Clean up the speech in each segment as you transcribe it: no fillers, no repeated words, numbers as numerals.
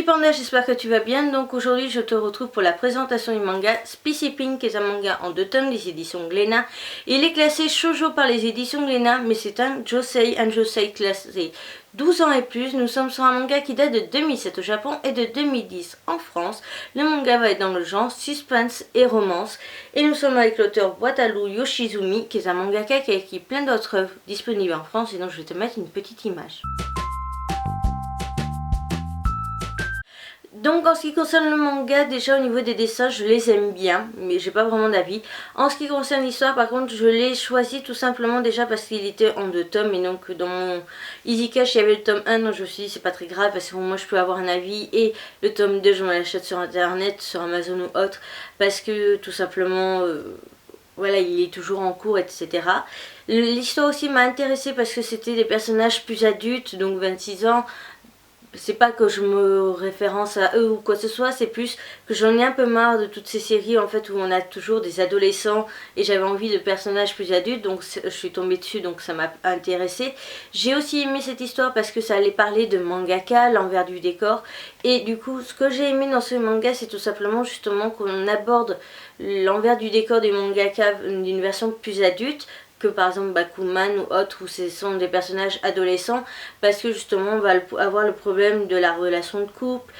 Panda, j'espère que tu vas bien. Donc aujourd'hui je te retrouve pour la présentation du manga Spicy Pink, qui est un manga en 2 tomes des éditions Glénat. Il est classé shoujo par les éditions Glénat, mais c'est un josei classé 12 ans et plus. Nous sommes sur un manga qui date de 2007 au Japon et de 2010 en France. Le manga va être dans le genre suspense et romance. Et nous sommes avec l'auteur Wataru Yoshizumi, qui est un mangaka qui a écrit plein d'autres œuvres disponibles en France. Et donc je vais te mettre une petite image. Donc en ce qui concerne le manga, déjà au niveau des dessins, je les aime bien, mais j'ai pas vraiment d'avis. En ce qui concerne l'histoire, par contre, je l'ai choisi tout simplement déjà parce qu'il était en 2 tomes, et donc dans mon Easy Cash, il y avait le tome 1, donc je me suis dit c'est pas très grave parce que moi je peux avoir un avis, et le tome 2 je me l'achète sur internet, sur Amazon ou autre, parce que tout simplement... voilà, il est toujours en cours, etc. L'histoire aussi m'a intéressée parce que c'était des personnages plus adultes, donc 26 ans. C'est pas que je me référence à eux ou quoi que ce soit, c'est plus que j'en ai un peu marre de toutes ces séries en fait où on a toujours des adolescents, et j'avais envie de personnages plus adultes, donc je suis tombée dessus, donc ça m'a intéressée. J'ai aussi aimé cette histoire parce que ça allait parler de mangaka, l'envers du décor, et du coup ce que j'ai aimé dans ce manga, c'est tout simplement justement qu'on aborde l'envers du décor du mangaka d'une version plus adulte que par exemple Bakuman ou autre, où ce sont des personnages adolescents, parce que justement on va avoir le problème de la relation de couple,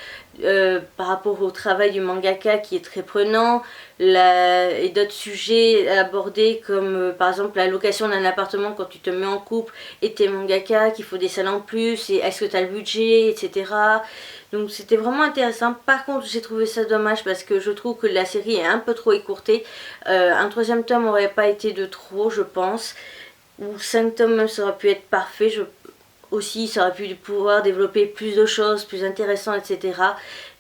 par rapport au travail du mangaka qui est très prenant, et d'autres sujets abordés comme par exemple la location d'un appartement quand tu te mets en couple et t'es mangaka, qu'il faut des salles en plus, et est-ce que tu as le budget, etc. Donc c'était vraiment intéressant. Par contre j'ai trouvé ça dommage parce que je trouve que la série est un peu trop écourtée. Un 3e tome aurait pas été de trop, je pense, ou 5 tomes même, ça aurait pu être parfait. Aussi ça aurait pu pouvoir développer plus de choses, plus intéressantes, etc.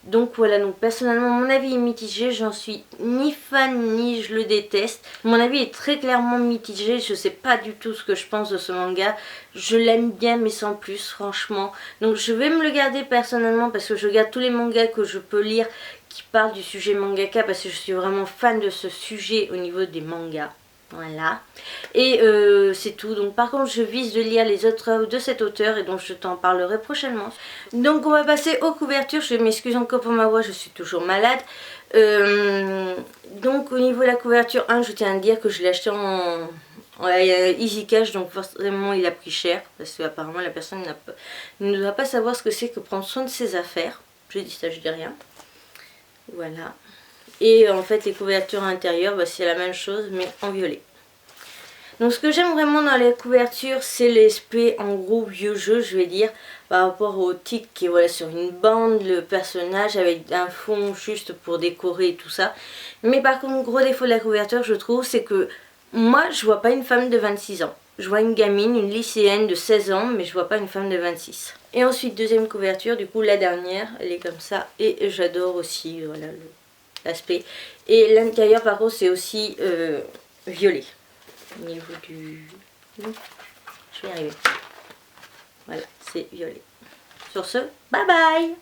Donc voilà, donc personnellement mon avis est mitigé, j'en suis ni fan ni je le déteste. Mon avis est très clairement mitigé, je sais pas du tout ce que je pense de ce manga. Je l'aime bien mais sans plus, franchement. Donc je vais me le garder personnellement parce que je garde tous les mangas que je peux lire qui parlent du sujet mangaka, parce que je suis vraiment fan de ce sujet au niveau des mangas. Voilà, et c'est tout. Donc par contre je vise de lire les autres œuvres de cet auteur, et donc je t'en parlerai prochainement. Donc on va passer aux couvertures. Je m'excuse encore pour ma voix, je suis toujours malade. Donc au niveau de la couverture 1, je tiens à dire que je l'ai acheté en Easy Cash, donc forcément il a pris cher, parce que apparemment la personne ne doit pas savoir ce que c'est que prendre soin de ses affaires. Je dis ça, je dis rien. Voilà. Et en fait les couvertures intérieures, bah, c'est la même chose mais en violet. Donc ce que j'aime vraiment dans les couvertures, c'est l'aspect en gros vieux jeu, je vais dire, par rapport au titre qui est voilà, sur une bande, le personnage avec un fond juste pour décorer et tout ça. Mais par contre, gros défaut de la couverture, je trouve, c'est que moi je vois pas une femme de 26 ans. Je vois une gamine, une lycéenne de 16 ans, mais je vois pas une femme de 26. Et ensuite deuxième couverture, du coup la dernière, elle est comme ça, et j'adore aussi voilà, l'aspect. Et l'intérieur par contre c'est aussi violet au niveau du... Je vais y arriver. Voilà, c'est violet. Sur ce, bye bye!